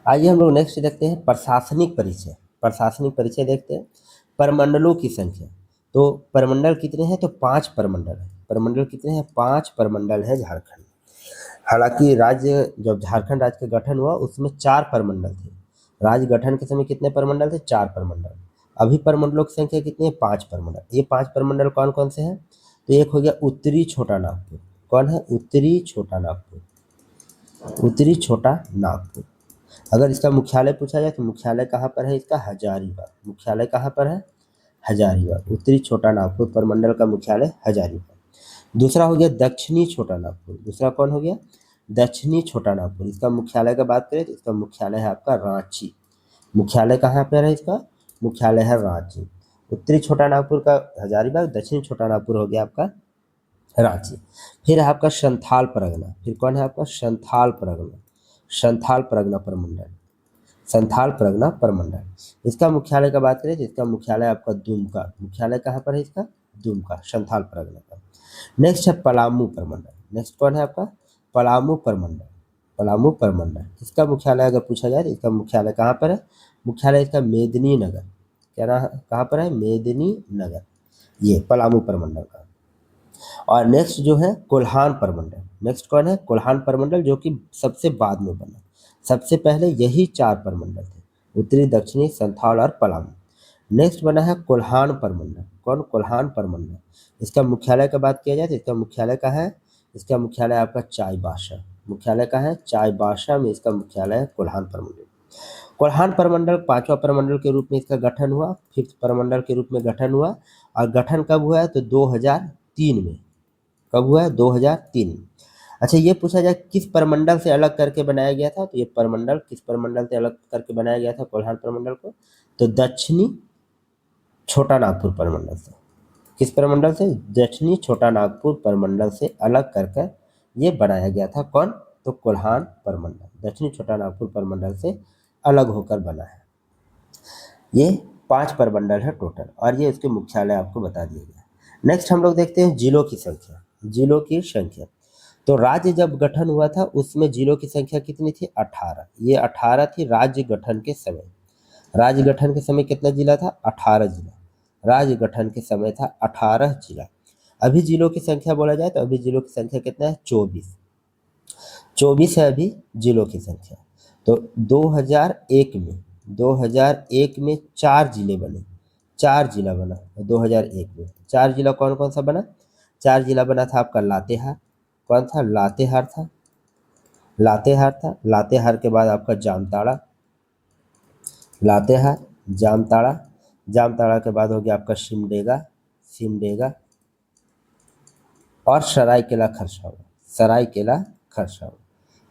आइए हम लोग नेक्स्ट देखते हैं प्रशासनिक परिचय। प्रशासनिक परिचय देखते हैं। परमंडलों की संख्या। तो परमंडल कितने हैं? तो 5 परमंडल है। परमंडल कितने हैं? 5 परमंडल है झारखंड। हालांकि राज्य जब झारखंड राज्य का गठन हुआ उसमें 4 परमंडल थे। राज्य गठन के समय कितने परमंडल थे? 4 परमंडल। अभी परमंडलों की संख्या कितनी है? 5 परमंडल। ये 5 परमंडल कौन कौन से हैं? तो एक हो गया उत्तरी छोटा नागपुर। कौन है? उत्तरी छोटा नागपुर। उत्तरी छोटा नागपुर। अगर इसका मुख्यालय पूछा जाए तो मुख्यालय कहाँ पर है इसका? हजारीबाग। मुख्यालय कहाँ पर है? हजारीबाग। उत्तरी छोटा नागपुर परमंडल का मुख्यालय हजारीबाग। दूसरा हो गया दक्षिणी छोटा नागपुर। दूसरा कौन हो गया? दक्षिणी छोटा नागपुर। इसका मुख्यालय का बात करें तो इसका मुख्यालय है आपका रांची। मुख्यालय कहाँ पर है इसका? मुख्यालय है रांची। उत्तरी छोटा नागपुर का हजारीबाग, दक्षिणी छोटा नागपुर हो गया आपका रांची। फिर है आपका संथाल परगना। फिर कौन है आपका? संथाल परगना। संथाल परगना परमंडल। संथाल परगना परमंडल। इसका मुख्यालय का बात करें तो इसका मुख्यालय आपका दुमका। मुख्यालय कहाँ पर है इसका? दुमका, संथाल परगना का। नेक्स्ट है पलामू परमंडल। नेक्स्ट कौन है आपका? पलामू परमंडल। पलामू परमंडल। इसका मुख्यालय अगर पूछा जाए तो इसका मुख्यालय कहाँ पर है? मुख्यालय इसका मेदिनी नगर। क्या नाम कहाँ पर है? मेदिनी नगर। ये पलामू परमंडल का। और नेक्स्ट जो है कोल्हान परमंडल। नेक्स्ट कौन है? कोल्हान परमंडल, जो कि सबसे बाद में बना। सबसे पहले यही 4 परमंडल थे, उत्तरी, दक्षिणी, संथाल और पलामू। नेक्स्ट बना है कोल्हान परमंडल। कौन? कोल्हान परमंडल। इसका मुख्यालय का बात किया जाए तो इसका मुख्यालय का है, इसका मुख्यालय आपका चाईबासा। मुख्यालय का है चाईबासा में इसका मुख्यालय है कोल्हान परमंडल। कोल्हान परमंडल 5वां परमंडल के रूप में इसका गठन हुआ, 5th परमंडल के रूप में गठन हुआ। और गठन कब हुआ है? तो 2003 में। कब हुआ है? 2003। अच्छा, ये पूछा जाए किस परमंडल से अलग करके बनाया गया था? तो ये परमंडल किस परमंडल से अलग करके बनाया गया था कोल्हान परमंडल को? तो दक्षिणी छोटा नागपुर परमंडल से। किस परमंडल से? दक्षिणी छोटा नागपुर परमंडल से अलग कर कर ये बनाया गया था। कौन? तो कोल्हान परमंडल दक्षिणी छोटा नागपुर परमंडल से अलग होकर बना है। ये 5 परमंडल है टोटल, और ये इसके मुख्यालय आपको बता दिए गए। नेक्स्ट हम लोग देखते हैं जिलों की संख्या। जिलों की संख्या। तो राज्य जब गठन हुआ था उसमें जिलों की संख्या कितनी थी? 18। ये 18 थी राज्य गठन के समय। राज्य गठन के समय कितना जिला था? 18 जिला। राज्य गठन के समय था 18 जिला। अभी जिलों की संख्या बोला जाए तो अभी जिलों की संख्या कितना है? 24। 24 है अभी जिलों की संख्या। तो 2001 में 4 जिले बने। 4 जिला बना 2001 में। 4 जिला कौन कौन सा बना? 4 जिला बना था आपका लातेहार। कौन था? लातेहार था। लातेहार था। लातेहार के बाद आपका जामताड़ा। लातेहार, जामताड़ा। जामताड़ा के बाद हो गया आपका सिमडेगा। सिमडेगा और सरायकेला खरसावां। सरायकेला खरसावां।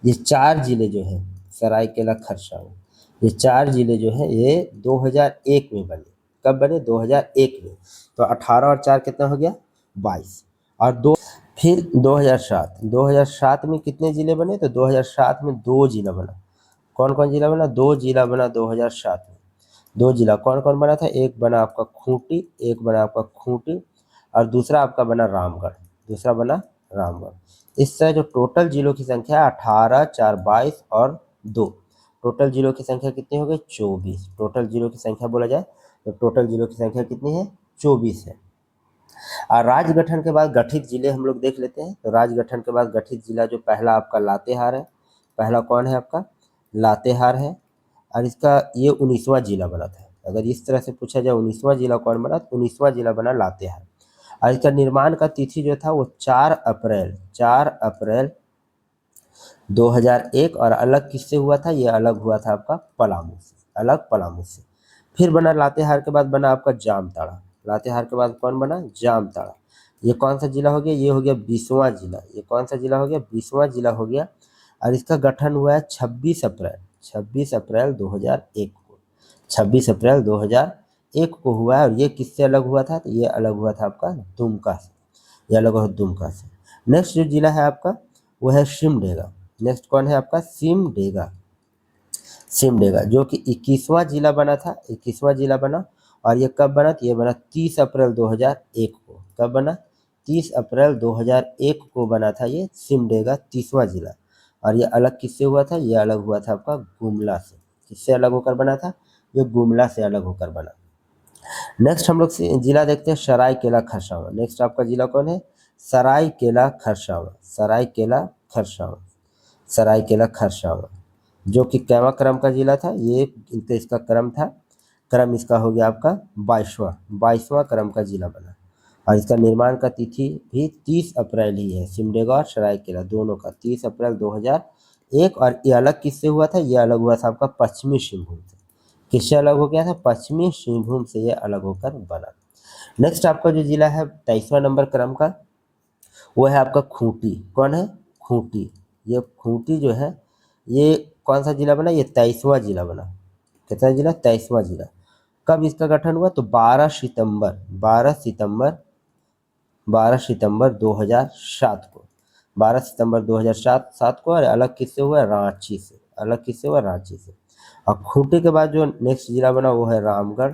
ये 4 जिले जो हैं, सरायकेला खरसावां, ये 4 जिले जो हैं ये 2001 में बने। कब बने? 2001 में। तो 18 और 4 कितना हो गया? 22। और दो फिर 2007 में कितने जिले बने? तो 2007 में 2 जिला बना। कौन कौन जिला बना? 2 जिला बना 2007 में। 2 जिला कौन कौन बना था? एक बना आपका खूंटी, एक बना आपका खूंटी, और दूसरा आपका बना रामगढ़। दूसरा बना रामगढ़। इस तरह जो टोटल जिलों की संख्या 18, 4, 22 और 2। टोटल जिलों की संख्या कितनी हो गई? 24। टोटल जिलों की संख्या बोला जाए तो टोटल जिलों की संख्या कितनी है? 24 है। और राज्य गठन के बाद गठित जिले हम लोग देख लेते हैं। तो राज्य गठन के बाद गठित जिला जो पहला आपका लातेहार है। पहला कौन है आपका? लातेहार है। और इसका ये 19वां जिला बना था। अगर इस तरह से पूछा जाए 19वां जिला कौन बना, तो 19वां जिला बना लातेहार। और इसका निर्माण का तिथि जो था वो 4 अप्रैल 2001। और अलग किससे हुआ था? ये अलग हुआ था आपका पलामू से। अलग पलामू से। फिर बना लातेहार के बाद बना आपका जामताड़ा। लातेहार के बाद कौन बना? जामताड़ा। ये कौन सा जिला हो गया? ये हो गया 20वां जिला। ये कौन सा जिला हो गया? 20वां जिला हो गया। और इसका गठन हुआ है 26 अप्रैल 2001 को। 26 अप्रैल 2001 को हुआ है। और ये किससे अलग हुआ था? तो ये अलग हुआ था आपका दुमका से। ये अलग हुआ दुमका से। नेक्स्ट जो जिला है आपका वो है सिमडेगा। नेक्स्ट कौन है आपका? सिमडेगा। सिमडेगा जो कि 21वां जिला बना था। 21वां जिला बना। और ये कब बना? तो ये बना 30 अप्रैल 2001 को। कब बना? 30 अप्रैल 2001 को बना था ये सिमडेगा 30वां जिला। और ये अलग किससे हुआ था? ये अलग हुआ था आपका गुमला से। किससे अलग होकर बना था? ये गुमला से अलग होकर बना। नेक्स्ट हम लोग जिला देखते हैं सरायकेला खरसावां। नेक्स्ट आपका जिला कौन है? सरायकेला खरसावां, सरायकेला खरसावां, सरायकेला खरसावां, जो कि कैवा क्रम का जिला था। ये तो इसका क्रम था, क्रम इसका हो गया आपका 22वां क्रम का जिला बना। और इसका निर्माण का तिथि भी 30 अप्रैल ही है। सिमडेगा और सरायकेला दोनों का 30 अप्रैल 2001। और ये अलग किससे हुआ था? ये अलग हुआ था आपका पश्चिमी सिंहभूम से। किससे अलग हो गया था? पश्चिमी सिंहभूम से ये अलग होकर बना। नेक्स्ट आपका जो जिला है 23वां नंबर क्रम का, वो है आपका खूंटी। कौन है? खूंटी। ये खूंटी जो है ये कौन सा जिला बना? ये 23वां जिला बना। कितना जिला? 23वां जिला। कब इसका गठन हुआ? तो 12 सितंबर 2007 को, 12 सितंबर 2007 को। और अलग किससे हुआ? रांची से। अलग किससे हुआ? रांची से। और खूंटी के बाद जो नेक्स्ट जिला बना वो है रामगढ़।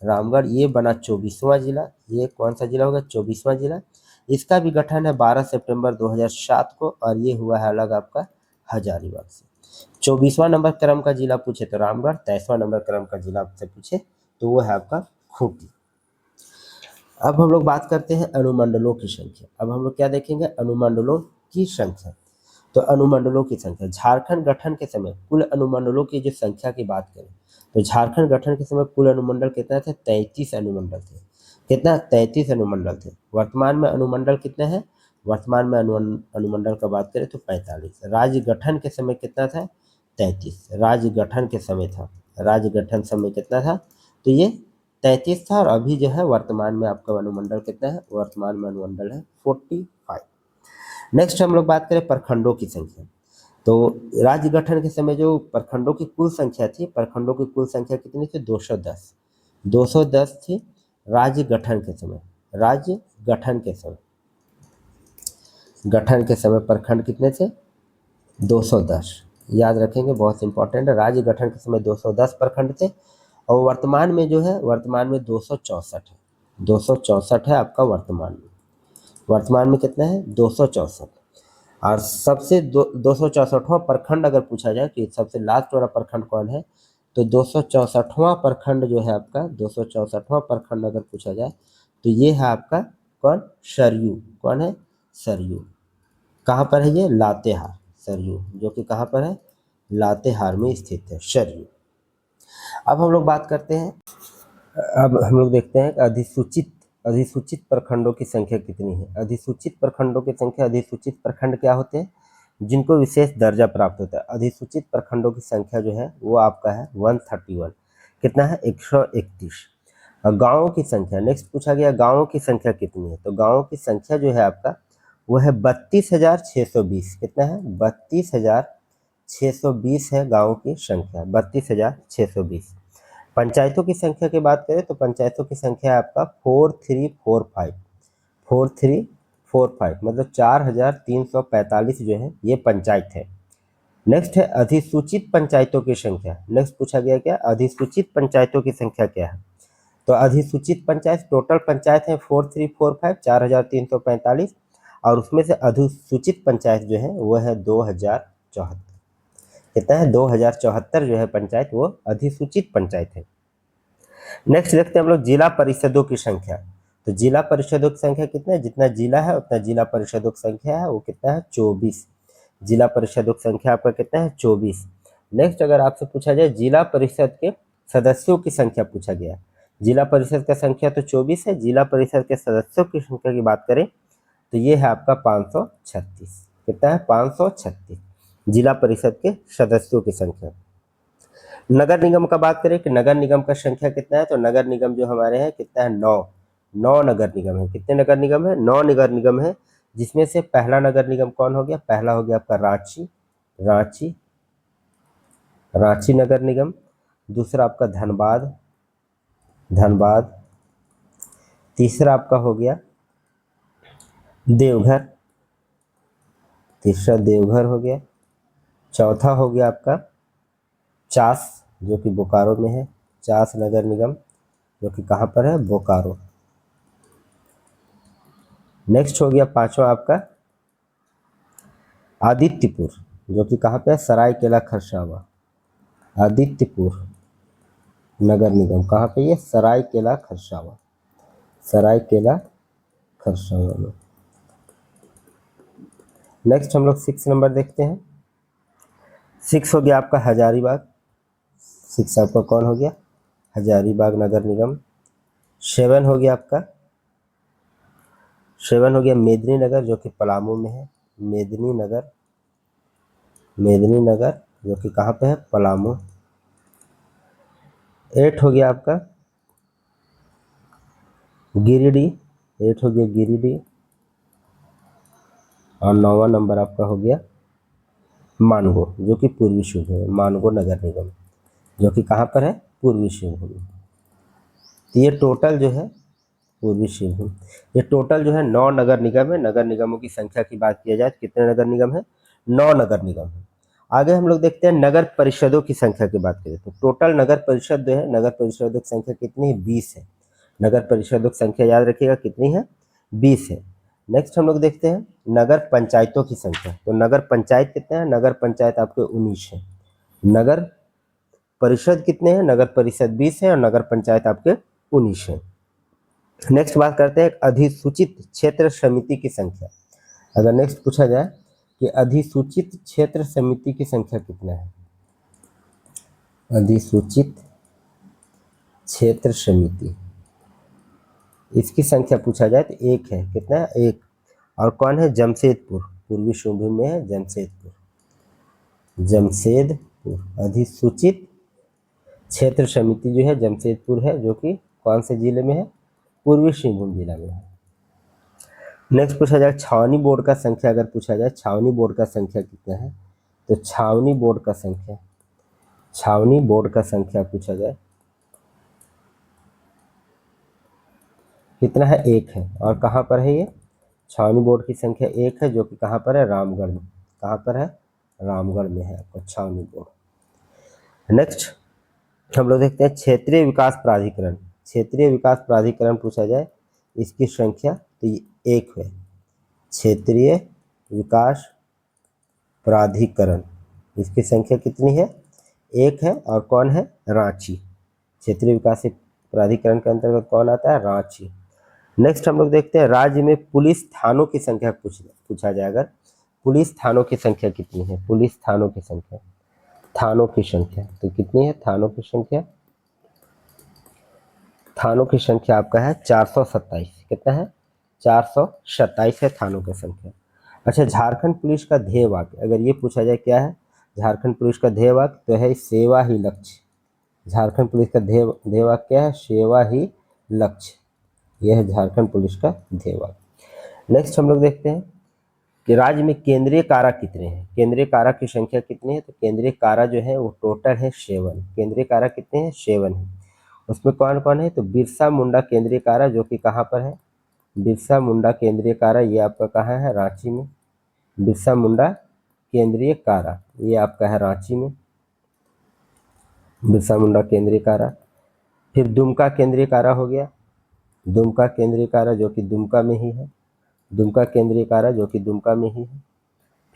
रामगढ़ ये बना 24वां जिला। ये कौन सा जिला होगा? 24वां जिला। इसका भी गठन है 12 सितंबर 2007 को। और ये हुआ है अलग आपका हजारीबाग से। 24वां नंबर क्रम का जिला पूछे तो रामगढ़, 23वां नंबर क्रम का जिला आपसे पूछे तो वो है आपका खूंटी। अब हम लोग बात करते हैं अनुमंडलों की संख्या। अब हम लोग क्या देखेंगे? अनुमंडलों की संख्या। तो अनुमंडलों की संख्या, झारखंड गठन के समय कुल अनुमंडलों की जो संख्या की बात करें तो झारखंड गठन के समय कुल अनुमंडल कितना थे? 33 अनुमंडल थे। कितना? 33 अनुमंडल थे। वर्तमान में अनुमंडल कितने हैं? वर्तमान में अनुमंडल का बात करें तो 45। राज्य गठन के समय कितना था? 33 राज्य गठन के समय था। राज्य गठन समय कितना था? तो ये 33 था। और अभी जो है वर्तमान में आपका अनुमंडल कितना है? वर्तमान में अनुमंडल है 45। नेक्स्ट हम लोग बात करें प्रखंडों की संख्या। तो राज्य गठन के समय जो प्रखंडों की कुल संख्या थी, प्रखंडों की कुल संख्या कितनी थी? 210। 210 थी राज्य गठन के समय। राज्य गठन के समय, गठन के समय प्रखंड कितने थे? 210। याद रखेंगे, बहुत इंपॉर्टेंट है। राज्य गठन के समय 210 प्रखंड थे। और वर्तमान में जो है, वर्तमान में 264 है। 264 है आपका वर्तमान में। वर्तमान में कितना है? 264। और सबसे 264वां प्रखंड अगर पूछा जाए कि सबसे लास्ट वाला प्रखंड कौन है, तो 264वां प्रखंड जो है आपका, 264वां प्रखंड अगर पूछा जाए तो ये है आपका कौन? सरयू। कौन है? सरयू। कहाँ पर है ये? लातेहार। सरयू जो कि कहाँ पर है? लातेहार में स्थित है सरयू। अब हम लोग बात करते हैं, अब हम लोग देखते हैं कि अधिसूचित प्रखंडों की संख्या कितनी है। अधिसूचित प्रखंडों की संख्या, अधिसूचित प्रखंड क्या होते हैं? जिनको विशेष दर्जा प्राप्त होता है। अधिसूचित प्रखंडों की संख्या जो है वो आपका है 131। कितना है? 131। और गाँवों की संख्या, नेक्स्ट पूछा गया गाँवों की संख्या कितनी है। तो गाँवों की संख्या जो है आपका वो है 32,620। कितना है? 32,620 है गाँवों की संख्या, 32,620। पंचायतों की संख्या की बात करें तो पंचायतों की संख्या है आपका 4345। 4345 मतलब 4,345 जो है ये पंचायत है। नेक्स्ट है अधिसूचित पंचायतों की संख्या। नेक्स्ट पूछा गया क्या? अधिसूचित पंचायतों की संख्या क्या है। तो अधिसूचित पंचायत, टोटल पंचायत है 4345, 4,345। और उसमें से अधिसूचित पंचायत जो है वो है 2074। कितना है? 2074 जो है पंचायत वो अधिसूचित पंचायत है। नेक्स्ट देखते हैं हम लोग जिला परिषदों की संख्या। तो जिला परिषदों की संख्या कितना है? जितना जिला है उतना जिला परिषदों की संख्या है, वो कितना है? 24। जिला परिषदों की संख्या आपका कितना है? 24। नेक्स्ट अगर आपसे पूछा जाए जिला परिषद के सदस्यों की संख्या पूछा गया। जिला परिषद का संख्या तो 24 है। जिला परिषद के सदस्यों की संख्या की बात करें तो ये है आपका 536। कितना है? 536 जिला परिषद के सदस्यों की संख्या। नगर निगम का बात करें कि नगर निगम का संख्या कितना है, तो नगर निगम जो हमारे हैं कितना है? 9। 9 नगर निगम है। कितने नगर निगम है? 9 नगर निगम है। जिसमें से पहला नगर निगम कौन हो गया? पहला हो गया आपका रांची। रांची, रांची नगर निगम। दूसरा आपका धनबाद। धनबाद। तीसरा आपका हो गया देवघर। तीसरा देवघर हो गया। चौथा हो गया आपका चास, जो कि बोकारो में है। चास नगर निगम जो कि कहाँ पर है? बोकारो। नेक्स्ट हो गया पांचवा आपका आदित्यपुर, जो कि कहाँ पे है? सरायकेला खरसावां। आदित्यपुर नगर निगम कहाँ पे? ये सरायकेला खरसावां, सरायकेला खरसावां में। नेक्स्ट हम लोग 6 नंबर देखते हैं। 6 हो गया आपका हजारीबाग। 6 आपका कौन हो गया? हजारीबाग नगर निगम। 7 हो गया आपका, 7 हो गया मेदिनीनगर जो कि पलामू में है। मेदिनीनगर, मेदिनीनगर जो कि कहाँ पे है? पलामू। 8 हो गया आपका गिरिडीह। 8 हो गया गिरिडीह। और 9वां नंबर आपका हो गया मानगो जो कि पूर्वी सिंहभूम है। मानगो नगर निगम जो कि कहाँ पर है? पूर्वी सिंहभूम। तो ये टोटल जो है पूर्वी सिंहभूम, ये टोटल जो है 9 नगर निगम है। नगर निगमों की संख्या की बात किया जाए तो कितने नगर निगम है? 9 नगर निगम है। आगे हम लोग देखते हैं नगर परिषदों की संख्या की बात करें तो टोटल नगर परिषद जो है, नगर परिषदों की संख्या कितनी है? 20 है। नगर परिषदों की संख्या याद रखिएगा कितनी है? 20 है। नेक्स्ट हम लोग देखते हैं नगर पंचायतों की संख्या। तो नगर पंचायत कितने हैं? नगर पंचायत आपके 19 है। नगर परिषद कितने हैं? नगर परिषद 20 है और नगर पंचायत आपके 19 है। नेक्स्ट बात करते हैं अधिसूचित क्षेत्र समिति की संख्या। अगर नेक्स्ट पूछा जाए कि अधिसूचित क्षेत्र समिति की संख्या कितना है? अधिसूचित क्षेत्र समिति, इसकी संख्या पूछा जाए तो 1 है। कितना है? 1। और कौन है? जमशेदपुर, पूर्वी सिंहभूम में है जमशेदपुर। जमशेदपुर अधिसूचित क्षेत्र समिति जो है जमशेदपुर है, जो कि कौन से जिले में है? पूर्वी सिंहभूम जिला में है। नेक्स्ट पूछा जाए छावनी बोर्ड का संख्या। अगर पूछा जाए छावनी बोर्ड का संख्या कितना है तो छावनी बोर्ड का संख्या, छावनी बोर्ड का संख्या पूछा जाए कितना है? 1 है। और कहाँ पर है ये? छावनी बोर्ड की संख्या 1 है जो कि कहाँ पर है? रामगढ़ में। कहाँ पर है? रामगढ़ में है आपका छावनी बोर्ड। नेक्स्ट हम लोग देखते हैं क्षेत्रीय विकास प्राधिकरण। क्षेत्रीय विकास प्राधिकरण पूछा जाए इसकी संख्या तो ये 1 है। क्षेत्रीय विकास प्राधिकरण, इसकी संख्या कितनी है? 1 है। और कौन है? रांची। क्षेत्रीय विकास प्राधिकरण के अंतर्गत कौन आता है? रांची। नेक्स्ट हम लोग देखते हैं राज्य में पुलिस थानों की संख्या पूछा जाए अगर, पुलिस थानों की संख्या कितनी है? पुलिस थानों की संख्या, थानों की संख्या तो कितनी है? थानों की संख्या, थानों की संख्या आपका है 427। कितना है? 427 है थानों की संख्या। अच्छा, झारखंड पुलिस का ध्येय वाक्य अगर ये पूछा जाए क्या है? झारखंड पुलिस का ध्येय वाक्य तो है सेवा ही लक्ष्य। झारखंड पुलिस का ध्येय वाक्य क्या है? सेवा ही लक्ष्य। यह है झारखंड पुलिस का ध्येय वाक्य। नेक्स्ट हम लोग देखते हैं कि राज्य में केंद्रीय कारा कितने हैं? केंद्रीय कारा की संख्या कितनी है? तो केंद्रीय कारा जो है वो टोटल है 7। केंद्रीय कारा कितने हैं? 7 है। उसमें कौन कौन है? तो बिरसा मुंडा केंद्रीय कारा जो कि कहाँ पर है? बिरसा मुंडा केंद्रीय कारा ये आपका कहाँ है? रांची में। बिरसा मुंडा केंद्रीय कारा ये आपका है रांची में, बिरसा मुंडा केंद्रीय कारा। फिर दुमका केंद्रीय कारा हो गया, दुमका केंद्रीय कारा जो कि दुमका में ही है, दुमका केंद्रीय कारा जो कि दुमका में ही है।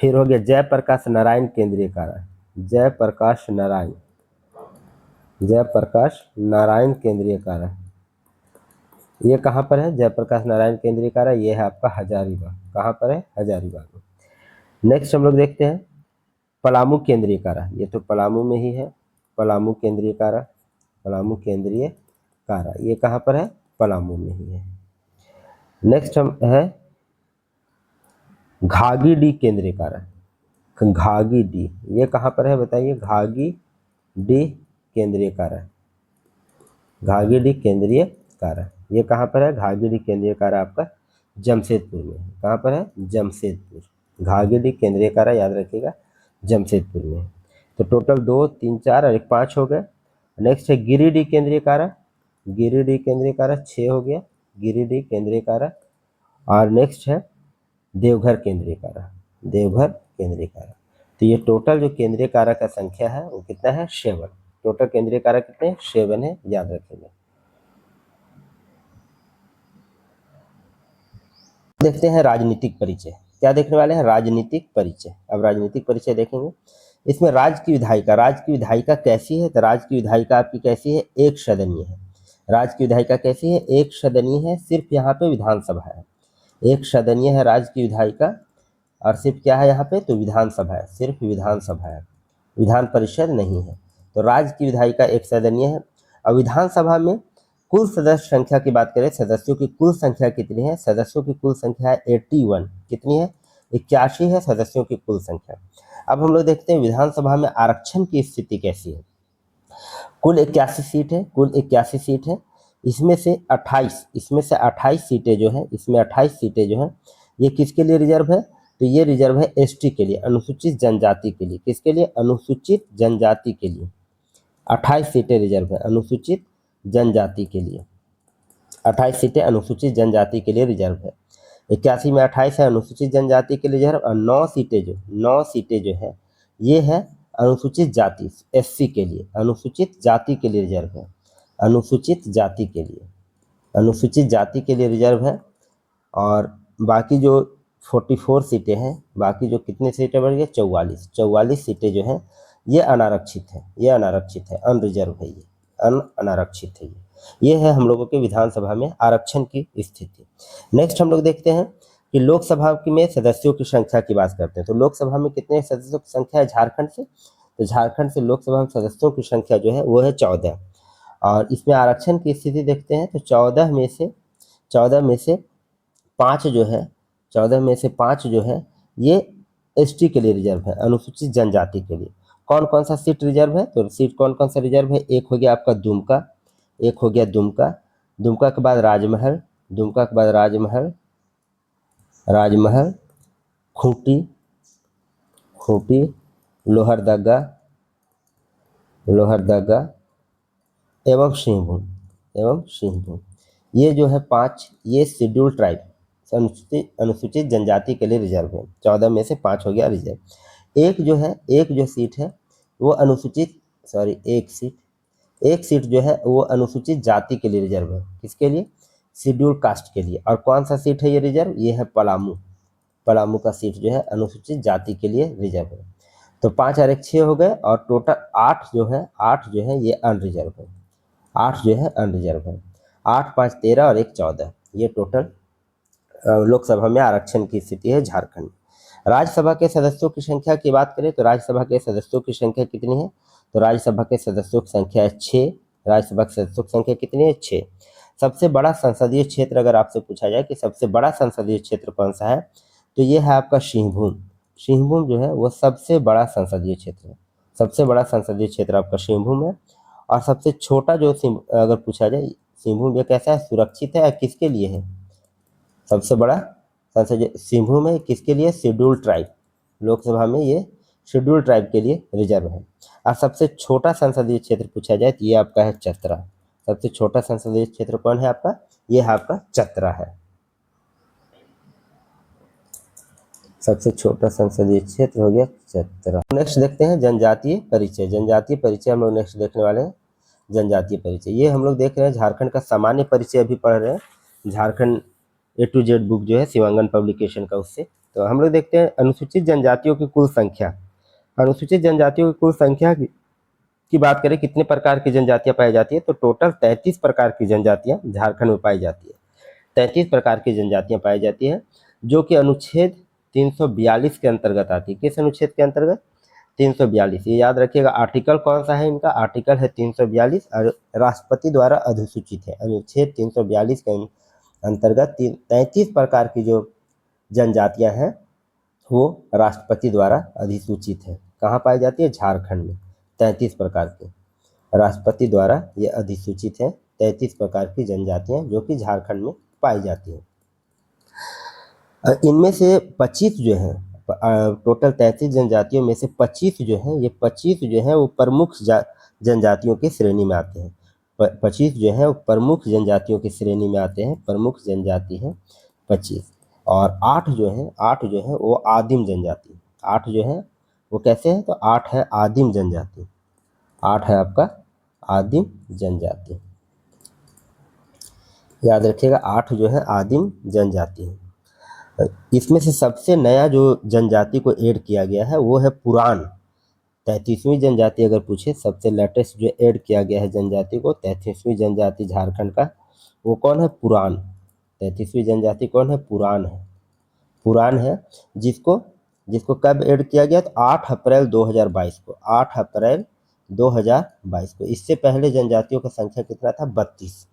फिर हो गया जयप्रकाश नारायण केंद्रीय कारा, जयप्रकाश नारायण, जयप्रकाश नारायण केंद्रीय कारा ये कहाँ पर है? जयप्रकाश नारायण केंद्रीय कारा ये है आपका हजारीबाग। कहाँ पर है? हजारीबाग में। नेक्स्ट हम लोग देखते हैं पलामू केंद्रीय कारा, ये तो पलामू में ही है। पलामू केंद्रीय कारा, पलामू केंद्रीय कारा ये कहाँ पर है? पलामू में ही है। नेक्स्ट हम है घागीडीह केंद्रीय कारा, घागीडीह ये कहाँ पर है बताइए? घागीडीह केंद्रीय कारा, घागीडीह केंद्रीय कारा ये कहाँ पर है? घागीडीह केंद्रीय कारा आपका जमशेदपुर में है। कहाँ पर है? जमशेदपुर। घागीडीह केंद्रीय कारा याद रखिएगा जमशेदपुर में है। तो टोटल 2, 3, 4 और 1 5 हो गए। नेक्स्ट है गिरिडीह केंद्रीय कारा, गिरिडीह केंद्रीय कारा 6 हो गया, गिरिडीह केंद्रीय कारा। और नेक्स्ट है देवघर केंद्रीय कारा, देवघर केंद्रीय कारा। तो ये टोटल जो केंद्रीय कारा का संख्या है वो कितना है? 7। टोटल केंद्रीय कारा कितने? 7 है, याद रखेंगे। देखते हैं राजनीतिक परिचय। क्या देखने वाले हैं? राजनीतिक परिचय। अब राजनीतिक परिचय देखेंगे इसमें राज्य की विधायिका कैसी है? तो राज्य की विधायिका आपकी कैसी है? एक सदनीय है। राज्य की विधायिका कैसी है? एक सदनीय है। सिर्फ यहाँ पे विधानसभा है, एक सदनीय है राज्य की विधायिका, और सिर्फ क्या है यहाँ पे? तो विधानसभा है, सिर्फ विधानसभा है, विधान परिषद नहीं है। तो राज्य की विधायिका एक सदनीय है। और विधानसभा में कुल सदस्य संख्या की बात करें, सदस्यों की कुल संख्या कितनी है? सदस्यों की कुल संख्या है 81। कितनी है? 81 है सदस्यों की कुल संख्या। अब हम लोग देखते हैं विधानसभा में आरक्षण की स्थिति कैसी है। कुल 81 सीट है, कुल 81 सीट है। इसमें से 28 सीटें जो है, इसमें 28 सीटें जो है ये किसके लिए रिजर्व है? तो ये रिजर्व है एसटी के लिए, अनुसूचित जनजाति के लिए। किसके लिए? अनुसूचित जनजाति के लिए 28 सीटें रिजर्व है, अनुसूचित जनजाति के लिए 28 सीटें अनुसूचित जनजाति के लिए रिजर्व है। 81 में 28 है अनुसूचित जनजाति के लिए रिजर्व, और 9 सीटें जो है ये है अनुसूचित जाति एससी के लिए, अनुसूचित जाति के लिए रिजर्व है, अनुसूचित जाति के लिए रिजर्व है। और बाकी जो 44 सीटें हैं, बाकी जो कितने सीटें बढ़ गए? 44 सीटें जो हैं ये अनारक्षित है, अनरिजर्व है, ये अनारक्षित है। ये है हम लोगों के विधानसभा में आरक्षण की स्थिति। नेक्स्ट हम लोग देखते हैं कि लोकसभा में सदस्यों की संख्या की बात करते हैं। तो लोकसभा में कितने सदस्यों की संख्या है झारखंड से? तो झारखंड से लोकसभा में सदस्यों की संख्या जो है वो है 14। और इसमें आरक्षण की स्थिति देखते हैं तो 14 में से 5 जो है, 14 में से 5 जो है ये एसटी के लिए रिजर्व है, अनुसूचित जनजाति के लिए। कौन कौन सा सीट रिजर्व है? तो सीट कौन कौन सा रिजर्व है? एक हो गया आपका दुमका, एक हो गया दुमका के बाद राजमहल, खूंटी, लोहरदगा एवं सिंहभूम। ये जो है 5, ये शेड्यूल ट्राइब अनुसूचित जनजाति के लिए रिजर्व है। 14 में से 5 हो गया रिजर्व। एक जो सीट है वो एक सीट जो है वो अनुसूचित जाति के लिए रिजर्व है। किसके लिए? शेड्यूल कास्ट के लिए। और कौन सा सीट है ये रिजर्व? ये है पलामू का सीट जो है अनुसूचित जाति के लिए रिजर्व है। तो 5 और 1 6 हो गए, और टोटल 8 जो है ये अनरिजर्व है, 8 5 13 और 1 14। ये टोटल लोकसभा में आरक्षण की स्थिति है झारखंड। राज्यसभा के सदस्यों की संख्या की बात करें तो राज्यसभा के सदस्यों की संख्या कितनी है? तो राज्यसभा के सदस्यों की संख्या है 6। राज्यसभा के सदस्यों की संख्या कितनी है? 6। सबसे बड़ा संसदीय क्षेत्र अगर आपसे पूछा जाए कि सबसे बड़ा संसदीय क्षेत्र कौन सा है, तो ये है आपका सिंहभूम जो है वो सबसे बड़ा संसदीय क्षेत्र है। सबसे बड़ा संसदीय क्षेत्र आपका सिंहभूम है। और सबसे छोटा जो अगर पूछा जाए सिंहभूम ये कैसा है? सुरक्षित है या किसके लिए है? सबसे बड़ा संसदीय सिंहभूम है, किसके लिए? Schedule tribe. लोकसभा में ये शेड्यूल ट्राइब के लिए रिजर्व है। और सबसे छोटा संसदीय क्षेत्र पूछा जाए तो ये आपका है चतरा। सबसे छोटा संसदीय क्षेत्र कौन है आपका? ये है आपका चतरा है। सबसे छोटा संसदीय क्षेत्र हो गया चतरा। नेक्स्ट देखते हैं जनजातीय परिचय हम लोग नेक्स्ट देखने वाले हैं। जनजातीय परिचय ये हम लोग देख रहे हैं झारखंड का सामान्य परिचय अभी पढ़ रहे हैं। Jharkhand A to Z book जो है शिवांगन पब्लिकेशन का, उससे। तो हम लोग देखते हैं अनुसूचित जनजातियों की कुल संख्या। अनुसूचित जनजातियों की कुल संख्या की बात करें, कितने प्रकार की जनजातियां पाई जाती है? तो टोटल 33 प्रकार की जनजातियां झारखंड में पाई जाती है। 33 प्रकार की जनजातियां पाई जाती है, जो कि अनुच्छेद 342 के अंतर्गत आती है। किस अनुच्छेद के अंतर्गत? 342। ये याद रखिएगा। आर्टिकल कौन सा है इनका? आर्टिकल है 342 और राष्ट्रपति द्वारा अधिसूचित है। अनुच्छेद 342 के अंतर्गत 33 प्रकार की जो जनजातियां हैं वो राष्ट्रपति द्वारा अधिसूचित है। कहाँ पाई जाती है? झारखंड में। 33 प्रकार के राष्ट्रपति द्वारा ये अधिसूचित है। 33 प्रकार की जनजातियां जो कि झारखंड में पाई जाती है। इनमें से 25 जो है, टोटल 33 जनजातियों में से 25 जो है, ये 25 जो है वो प्रमुख जनजातियों की श्रेणी में आते हैं। 25 जो है वो प्रमुख जनजातियों की श्रेणी में आते हैं। प्रमुख जनजाति है 25। और 8 जो है वो आदिम जनजाति। 8 जो है वो कैसे है? तो 8 है आदिम जनजाति। 8 है आपका आदिम जनजाति, याद रखिएगा। 8 जो है आदिम जनजाति है। इसमें से सबसे नया जो जनजाति को ऐड किया गया है वो है पुरान। 33वीं जनजाति अगर पूछे, सबसे लेटेस्ट जो ऐड किया गया है जनजाति को, 33वीं जनजाति झारखंड का, वो कौन है? पुरान। 33वीं जनजाति कौन है? पुरान है। पुरान है, जिसको जिसको कब ऐड किया गया? तो 8 अप्रैल 2022 को, 8 अप्रैल 2022 को। इससे पहले जनजातियों का संख्या कितना था? 32।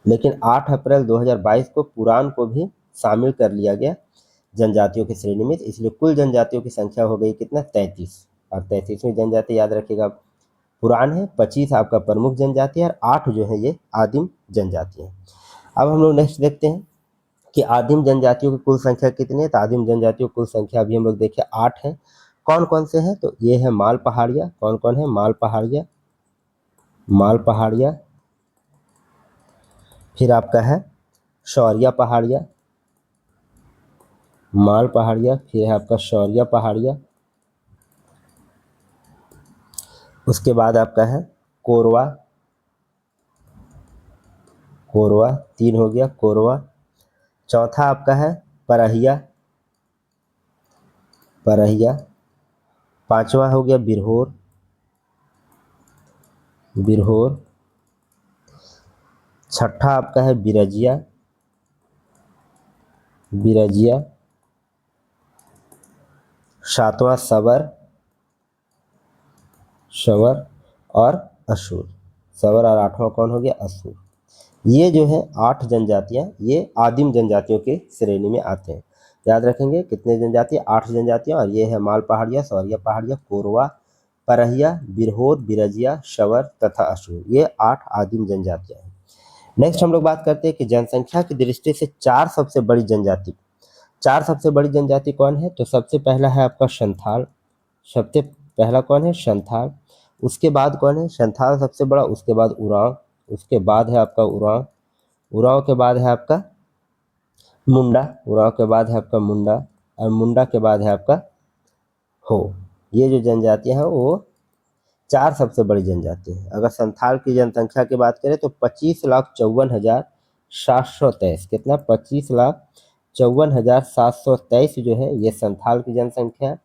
लेकिन 8 अप्रैल 2022 को पुरान को भी शामिल कर लिया गया जनजातियों की श्रेणी में, इसलिए कुल जनजातियों की संख्या हो गई कितना? 33। और 33वीं जनजाति याद रखिएगा पुरान है, 25 आपका प्रमुख जनजाति है और 8 जो है ये आदिम जनजाति है। अब हम लोग नेक्स्ट देखते हैं कि आदिम जनजातियों की कुल संख्या कितनी है। तो आदिम जनजातियों की कुल संख्या अभी हम लोग देखें 8 है। कौन कौन से हैं? तो ये है माल पहाड़िया। कौन कौन है? माल पहाड़िया, माल पहाड़िया, फिर आपका है शौरिया पहाड़िया, माल पहाड़िया, फिर है आपका शौरिया पहाड़िया, उसके बाद आपका है कोरवा, कोरवा 3 हो गया कोरवा। चौथा आपका है परहिया, परहिया। पांचवा हो गया बिरहोर, बिरहोर। छठा आपका है बिरजिया, बिरजिया। सातवां सवर, शवर और असुर, सवर। और आठवां कौन हो गया? असुर। ये जो है 8 जनजातियां, ये आदिम जनजातियों के श्रेणी में आते हैं। याद रखेंगे कितने जनजाति? 8 जनजातियां। और ये है माल पहाड़िया, शौरिया पहाड़िया, कोरवा, परहिया, बिरहोर, बिरजिया, शवर तथा असुर। ये 8 आदिम जनजातियां हैं। नेक्स्ट हम लोग बात करते हैं कि जनसंख्या की दृष्टि से 4 सबसे बड़ी जनजाति, 4 सबसे बड़ी जनजाति कौन है? तो सबसे पहला है आपका संथाल। सबसे पहला कौन है? संथाल। उसके बाद कौन है? संथाल सबसे बड़ा, उसके बाद उरांव, उसके बाद है आपका उरांव, उरांव के बाद है आपका मुंडा, उरांव के बाद है आपका मुंडा, और मुंडा के बाद है आपका हो। ये जो जनजातियां हैं वो 4 सबसे बड़ी जनजाति है। अगर संथाल की जनसंख्या की बात करें तो 25,54,723, कितना? 25,54,723 जो है ये संथाल की जनसंख्या है।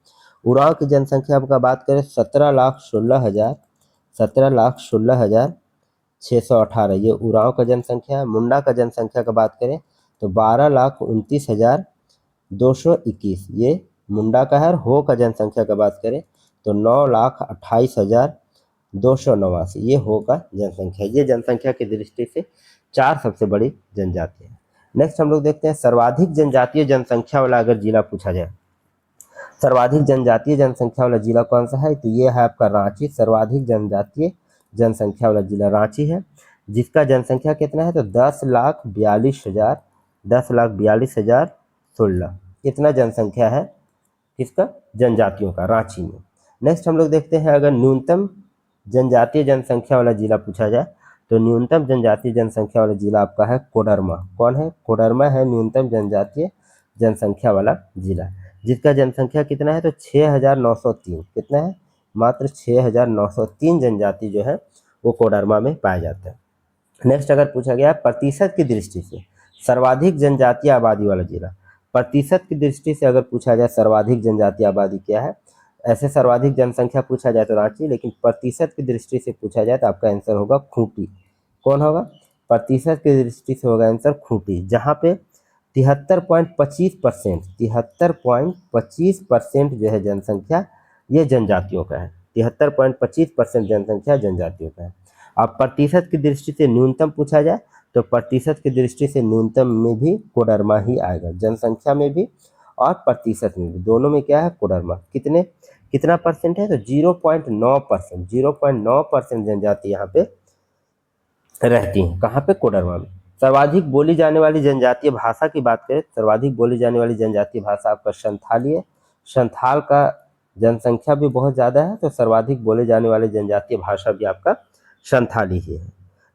उरांव की जनसंख्या का बात करें 17,16,618, ये उरांव का जनसंख्या है। मुंडा का जनसंख्या का बात करें तो 12,29,221, ये मुंडा का है। और हो का जनसंख्या का बात करें तो 9,28,289, ये हो का जनसंख्या। ये जनसंख्या की दृष्टि से 4 सबसे बड़ी जनजाति है। नेक्स्ट हम लोग देखते हैं सर्वाधिक जनजातीय जनसंख्या वाला अगर जिला पूछा जाए, सर्वाधिक जनजातीय जनसंख्या वाला जिला कौन सा है? तो ये है आपका रांची। सर्वाधिक जनजातीय जनसंख्या वाला जिला रांची है, जिसका जनसंख्या कितना है? तो 10,42,000, 10,42,016, इतना जनसंख्या है किसका? जनजातियों का, रांची में। नेक्स्ट हम लोग देखते हैं अगर न्यूनतम जनजातीय जनसंख्या वाला जिला पूछा जाए तो न्यूनतम जनजातीय जनसंख्या वाला जिला आपका है कोडरमा। कौन है? कोडरमा है न्यूनतम जनजातीय जनसंख्या वाला जिला, जिसका जनसंख्या कितना है? तो 6,903, कितना है? मात्र 6,903 जनजाति जो है वो कोडरमा में पाए जाते हैं। नेक्स्ट अगर पूछा गया प्रतिशत की दृष्टि से सर्वाधिक जनजातीय आबादी वाला जिला, प्रतिशत की दृष्टि से अगर पूछा जाए सर्वाधिक जनजातीय आबादी क्या है, ऐसे सर्वाधिक जनसंख्या पूछा जाए तो रांची, लेकिन प्रतिशत की दृष्टि से पूछा जाए तो आपका आंसर होगा खूंटी। कौन होगा? प्रतिशत की दृष्टि से होगा आंसर खूंटी, जहाँ पे 73.25%, 73.25% जो है जनसंख्या ये जनजातियों का है। 73.25% जनसंख्या जनजातियों का है। अब प्रतिशत की दृष्टि से न्यूनतम पूछा जाए तो प्रतिशत की दृष्टि से न्यूनतम में भी कोडरमा ही आएगा, जनसंख्या में भी और प्रतिशत में भी, दोनों में क्या है? कोडरमा। कितना परसेंट है? तो 0.9%, 0.9% जनजाति यहाँ पे रहती हैं। कहाँ पे? कोडरमा में। सर्वाधिक बोली जाने वाली जनजातीय भाषा की बात करें, सर्वाधिक बोली जाने वाली जनजातीय भाषा आपका संथाली है। संथाल का जनसंख्या भी बहुत ज़्यादा है, तो सर्वाधिक बोले जाने वाली जनजातीय भाषा भी आपका संथाली ही है।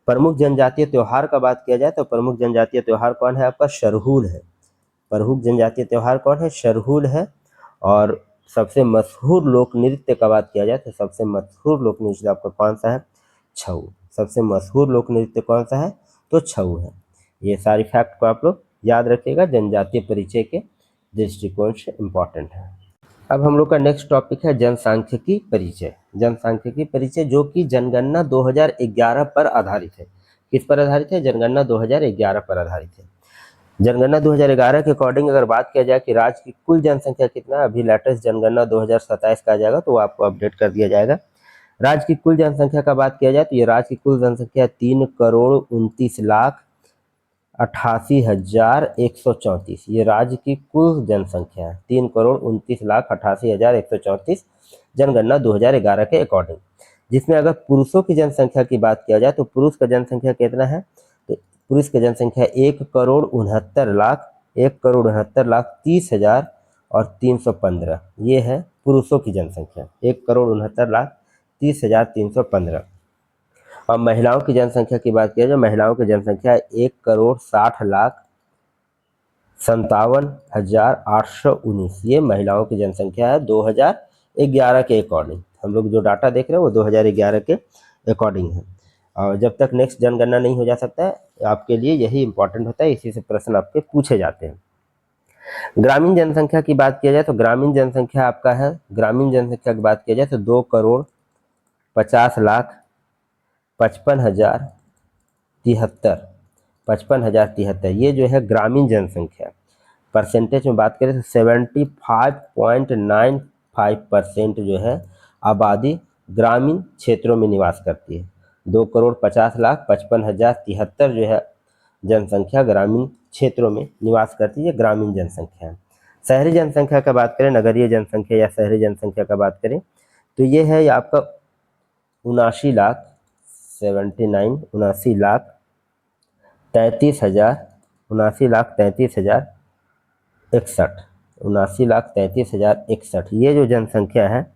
प्रमुख जनजातीय त्यौहार का बात किया जाए तो प्रमुख जनजातीय त्यौहार कौन है? आपका सरहुल है। प्रमुख जनजातीय त्यौहार कौन है? सरहुल है। और सबसे मशहूर लोक नृत्य का बात किया जाए तो सबसे मशहूर लोक नृत्य आपका कौन सा है? छऊ। सबसे मशहूर लोक नृत्य कौन सा है? तो छऊ है। ये सारी फैक्ट को आप लोग याद रखिएगा, जनजातीय परिचय के दृष्टिकोण से इम्पॉर्टेंट है। अब हम लोग का नेक्स्ट टॉपिक है जनसांख्यिकी परिचय। जनसांख्यिकी परिचय जो कि जनगणना 2011 पर आधारित है। किस पर आधारित है? जनगणना 2011 पर आधारित है। जनगणना 2011 के अकॉर्डिंग अगर बात किया जाए कि राज्य की कुल जनसंख्या कितना है, अभी लेटेस्ट जनगणना 2027 का आ जाएगा तो आपको अपडेट कर दिया जाएगा। राज्य की कुल जनसंख्या का बात किया जाए तो ये राज्य की कुल जनसंख्या 3,29,88,134। ये राज्य की कुल जनसंख्या है 3,29,88,134 जनगणना 2011 के अकॉर्डिंग। जिसमें अगर पुरुषों की जनसंख्या की बात किया जाए तो पुरुष का जनसंख्या कितना है? तो पुरुष की जनसंख्या 1,69,30,30,और 315। ये है पुरुषों की जनसंख्या 1,69,30,315। और महिलाओं की जनसंख्या की बात किया जाए, महिलाओं की जनसंख्या 1,60,57,819। ये महिलाओं की जनसंख्या है 2011 के अकॉर्डिंग। हम लोग जो डाटा देख रहे हैं वो 2011 के अकॉर्डिंग है। और जब तक नेक्स्ट जनगणना नहीं हो जा सकता है आपके लिए यही इंपॉर्टेंट होता है, इसी से प्रश्न आपके पूछे जाते हैं। ग्रामीण जनसंख्या की बात किया जाए तो ग्रामीण जनसंख्या आपका है, ग्रामीण जनसंख्या की बात किया जाए तो 2,50,55,073 55,073। ये जो है ग्रामीण जनसंख्या। परसेंटेज में बात करें तो 75.95% जो है आबादी ग्रामीण क्षेत्रों में निवास करती है। 2,50,55,073 जो है जनसंख्या ग्रामीण क्षेत्रों में निवास करती है, ग्रामीण जनसंख्या है। शहरी जनसंख्या का बात करें, नगरीय जनसंख्या या शहरी जनसंख्या का बात करें तो ये है आपका 79,33,61। ये जो जनसंख्या है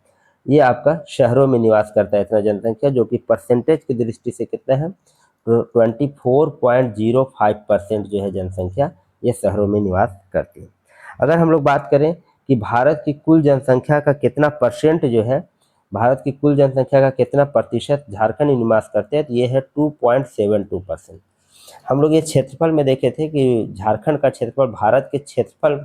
ये आपका शहरों में निवास करता है इतना जनसंख्या, जो कि परसेंटेज की दृष्टि से कितना है तो 24.05% जो है जनसंख्या ये शहरों में निवास करती है। अगर हम लोग बात करें कि भारत की कुल जनसंख्या का कितना परसेंट जो है, भारत की कुल जनसंख्या का कितना प्रतिशत झारखंड में निवास करते हैं तो ये है 2.72%। हम लोग ये क्षेत्रफल में देखे थे कि झारखंड का क्षेत्रफल भारत के क्षेत्रफल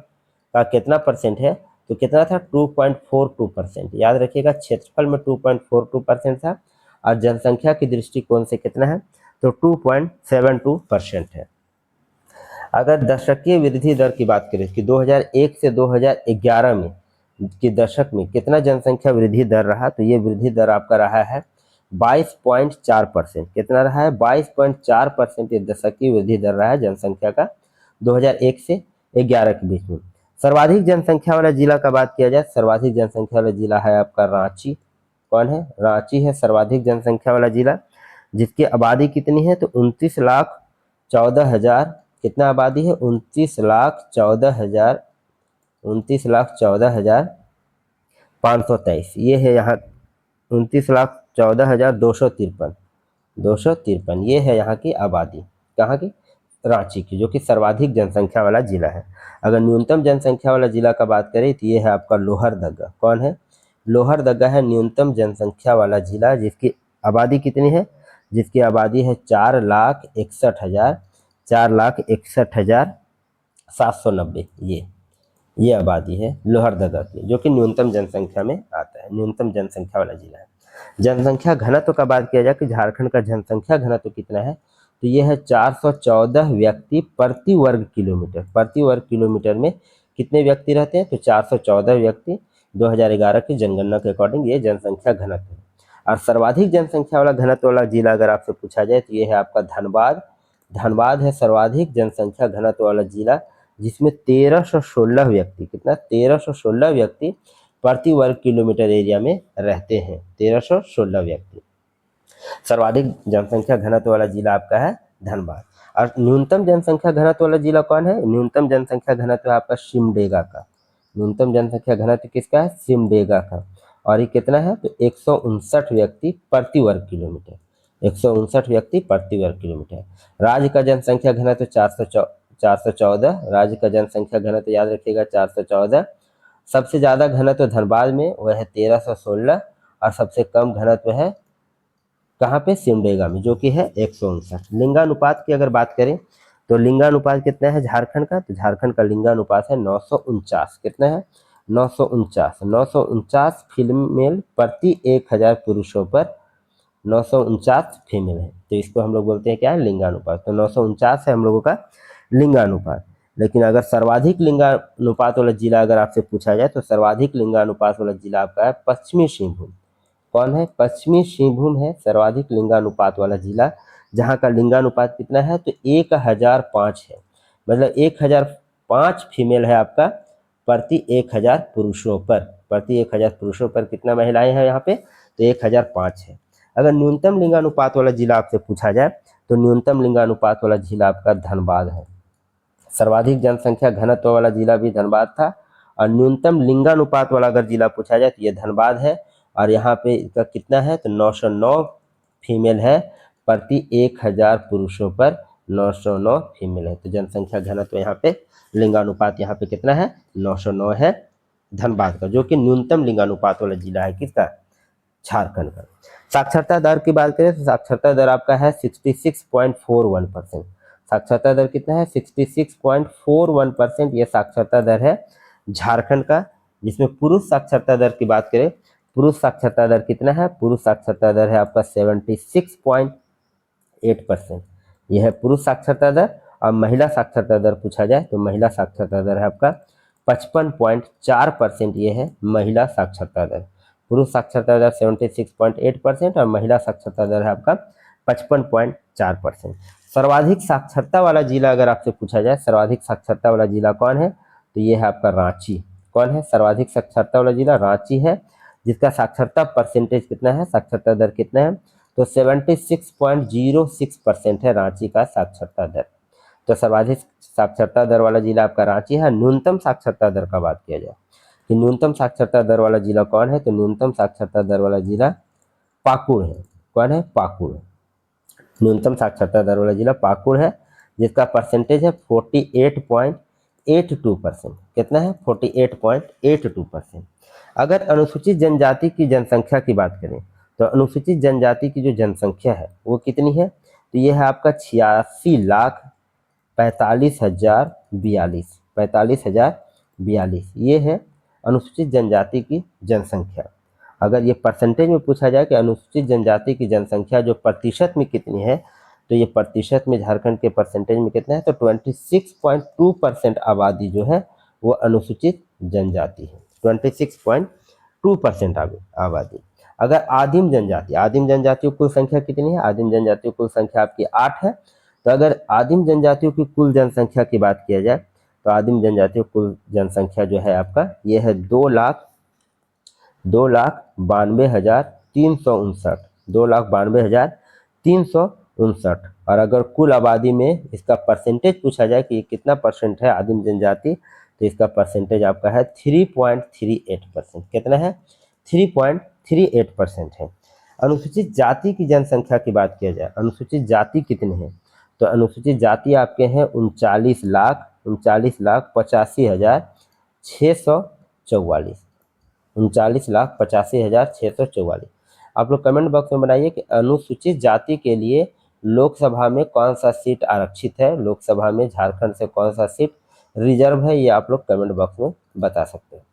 का कितना परसेंट है, तो कितना था 2.42%। याद रखिएगा क्षेत्रफल में 2.42% था और जनसंख्या की दृष्टिकोण से कितना है तो 2.72% है। अगर दशकीय वृद्धि दर की बात करें कि 2001 से 2011 में के दशक में कितना जनसंख्या वृद्धि दर रहा, तो ये वृद्धि दर आपका रहा है 22.4%। कितना रहा है 22.4% ये दशकीय वृद्धि दर रहा है जनसंख्या का 2001 से 11 के बीच में। सर्वाधिक जनसंख्या वाला जिला का बात किया जाए, सर्वाधिक जनसंख्या वाला जिला है आपका रांची। कौन है? रांची है सर्वाधिक जनसंख्या वाला जिला, जिसकी आबादी कितनी है तो 29,14,000। कितना आबादी है 29,14,523। ये है यहाँ 29,14,253 ये है यहाँ की आबादी, कहाँ की? रांची की, जो कि सर्वाधिक जनसंख्या वाला जिला है। अगर न्यूनतम जनसंख्या वाला जिला का बात करें तो ये है आपका लोहरदगा। कौन है? लोहरदगा है न्यूनतम जनसंख्या वाला जिला, जिसकी आबादी कितनी है? जिसकी आबादी है 4,61,790। ये आबादी है लोहरदगा की, जो कि न्यूनतम जनसंख्या में आता है, न्यूनतम जनसंख्या वाला जिला है। जनसंख्या घनत्व का बात किया जाए कि झारखंड का जनसंख्या घनत्व कितना है तो ये है 414 व्यक्ति प्रति वर्ग किलोमीटर। प्रति वर्ग किलोमीटर में कितने व्यक्ति रहते हैं तो 414 व्यक्ति 2011 की जनगणना के अकॉर्डिंग ये जनसंख्या घनत्व है। और सर्वाधिक जनसंख्या वाला घनत्व वाला जिला अगर आपसे पूछा जाए तो ये है आपका धनबाद। धनबाद है सर्वाधिक जनसंख्या घनत्व वाला जिला, जिसमें 1316 व्यक्ति, कितना 1316 व्यक्ति प्रति वर्ग किलोमीटर एरिया में रहते हैं। 1316 व्यक्ति सर्वाधिक जनसंख्या घनत्व वाला जिला आपका है धनबाद। और न्यूनतम जनसंख्या घनत्व वाला जिला कौन है? न्यूनतम जनसंख्या घनत्व है आपका सिमडेगा का। न्यूनतम जनसंख्या घनत्व किसका है? सिमडेगा का। और ये कितना है तो 159 व्यक्ति प्रति वर्ग किलोमीटर। 159 व्यक्ति प्रति वर्ग किलोमीटर। राज्य का जनसंख्या घनत्व 414। राज्य का जनसंख्या घनत्व याद रखिएगा 414। सबसे ज़्यादा घनत्व धनबाद में, वह है 1316। और सबसे कम घनत्व है कहाँ पे? सिमडेगा में, जो कि है 159। लिंगानुपात की अगर बात करें तो लिंगानुपात कितना है झारखंड का? तो झारखंड का लिंगानुपात है 949। कितना है? 949 फीमेल प्रति 1000 पुरुषों पर 949 फीमेल है, तो इसको हम लोग बोलते हैं क्या है, लिंगानुपात। तो 949 है हम लोगों का लिंगानुपात। लेकिन अगर सर्वाधिक लिंगानुपात वाला जिला अगर आपसे पूछा जाए तो सर्वाधिक लिंगानुपात वाला जिला आपका है पश्चिमी सिंहभूम। कौन है? पश्चिमी सिंहभूम है सर्वाधिक लिंगानुपात वाला जिला, जहाँ का लिंगानुपात कितना है तो 1005 है। मतलब 1005 फीमेल है आपका प्रति 1000 पुरुषों पर। प्रति 1000 पुरुषों पर कितना महिलाएं हैं यहाँ पे, तो 1005 है। अगर न्यूनतम लिंगानुपात वाला जिला आपसे पूछा जाए तो न्यूनतम लिंगानुपात वाला जिला आपका धनबाद है। सर्वाधिक जनसंख्या घनत्व वाला जिला भी धनबाद था, और न्यूनतम लिंगानुपात वाला अगर जिला पूछा जाए तो ये धनबाद है। और यहाँ पे इसका कितना है तो 909 फीमेल है प्रति 1000 पुरुषों पर 909 फीमेल है। तो जनसंख्या घनत्व यहाँ पे लिंगानुपात यहाँ पे कितना है 909 है धनबाद का, जो कि न्यूनतम लिंगानुपात वाला जिला है किसका, झारखंड का। साक्षरता दर की बात करें तो साक्षरता दर आपका है 66.41%। साक्षरता दर कितना है 66.41%, ये साक्षरता दर है झारखंड का। जिसमें पुरुष साक्षरता दर की बात करें, पुरुष साक्षरता दर कितना है, पुरुष साक्षरता दर है आपका 76.8%, यह है पुरुष साक्षरता दर। और महिला साक्षरता दर पूछा जाए तो महिला साक्षरता दर है आपका 55.4%, ये है महिला साक्षरता दर। पुरुष साक्षरता दर 76.8% और महिला साक्षरता दर है आपका 55.4%। सर्वाधिक साक्षरता वाला जिला अगर आपसे पूछा जाए, सर्वाधिक साक्षरता वाला जिला कौन है, तो ये है आपका रांची। कौन है सर्वाधिक साक्षरता वाला जिला, रांची है, जिसका साक्षरता परसेंटेज कितना है, साक्षरता दर कितना है, तो 76.06% है रांची का साक्षरता दर। तो सर्वाधिक साक्षरता दर वाला जिला आपका रांची है। न्यूनतम साक्षरता दर का बात किया जाए कि न्यूनतम साक्षरता दर वाला जिला कौन है, तो न्यूनतम साक्षरता दर वाला जिला पाकुड़ है। कौन है, पाकुड़। न्यूनतम साक्षरता दर वाला जिला पाकुड़ है, जिसका परसेंटेज है 48.82%। कितना है 48.82%। अगर अनुसूचित जनजाति की जनसंख्या की बात करें तो अनुसूचित जनजाति की जो जनसंख्या है वो कितनी है, तो ये है आपका 86,45,042। ये है अनुसूचित जनजाति की जनसंख्या। अगर ये परसेंटेज में पूछा जाए कि अनुसूचित जनजाति की जनसंख्या जो प्रतिशत में कितनी है, तो ये प्रतिशत में झारखंड के परसेंटेज में कितना है, तो 26.2% आबादी जो है वो अनुसूचित जनजाति है। 26.2% आबादी। अगर आदिम जनजातियों की कुल संख्या कितनी है, आदिम जनजातियों की कुल संख्या आपकी 8 है। तो अगर आदिम जनजातियों की कुल जनसंख्या की बात किया जाए तो आदिम जनजातियों की कुल जनसंख्या जो है आपका ये है 2,92,359। 2,92,359। और अगर कुल आबादी में इसका परसेंटेज पूछा जाए कि ये कितना परसेंट है आदिम जनजाति, तो इसका परसेंटेज आपका है 3.38%। कितना है 3.38% है। अनुसूचित जाति की जनसंख्या की बात किया जाए, अनुसूचित जाति कितने हैं, तो अनुसूचित जाति आपके हैं 39,85,644। 39,85,644। आप लोग कमेंट बॉक्स में बनाइए कि अनुसूचित जाति के लिए लोकसभा में कौन सा सीट आरक्षित है, लोकसभा में झारखंड से कौन सा सीट रिजर्व है, ये आप लोग कमेंट बॉक्स में बता सकते हैं।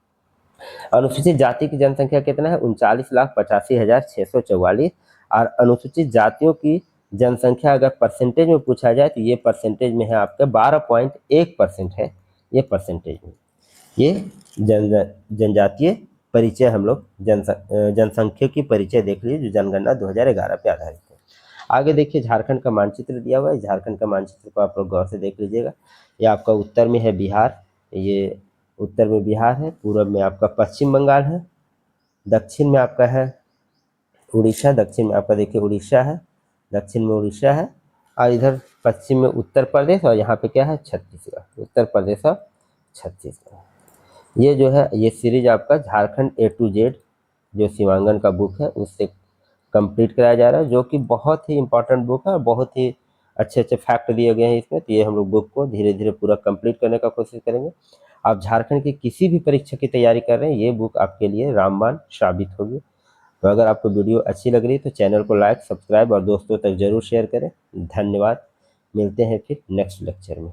अनुसूचित जाति की जनसंख्या कितना है 39,85,644। और अनुसूचित जातियों की जनसंख्या अगर परसेंटेज में पूछा जाए तो ये परसेंटेज में है आपके 12.1% है। ये परसेंटेज में ये जनजातीय परिचय हम लोग जनसंख्या की परिचय देख लीजिए जो जनगणना 2011 पे आधारित है। आगे देखिए झारखंड का मानचित्र दिया हुआ है। झारखंड का मानचित्र को आप लोग गौर से देख लीजिएगा। ये आपका उत्तर में है बिहार, ये उत्तर में बिहार है, पूर्व में आपका पश्चिम बंगाल है, दक्षिण में आपका है उड़ीसा, दक्षिण में आपका देखिए उड़ीसा है, दक्षिण में उड़ीसा है, और इधर पश्चिम में उत्तर प्रदेश, और यहाँ पे क्या है छत्तीसगढ़, उत्तर प्रदेश और छत्तीसगढ़। ये जो है ये सीरीज आपका झारखंड A to Z जो शिवांगन का बुक है उससे कंप्लीट कराया जा रहा है, जो कि बहुत ही इंपॉर्टेंट बुक है और बहुत ही अच्छे अच्छे फैक्ट दिए गए हैं इसमें। तो ये हम लोग बुक को धीरे धीरे पूरा कंप्लीट करने का कोशिश करेंगे। आप झारखंड की किसी भी परीक्षा की तैयारी कर रहे हैं, ये बुक आपके लिए रामबाण साबित होगी। तो अगर आपको वीडियो अच्छी लग रही है तो चैनल को लाइक, सब्सक्राइब और दोस्तों तक जरूर शेयर करें। धन्यवाद। मिलते हैं फिर नेक्स्ट लेक्चर में।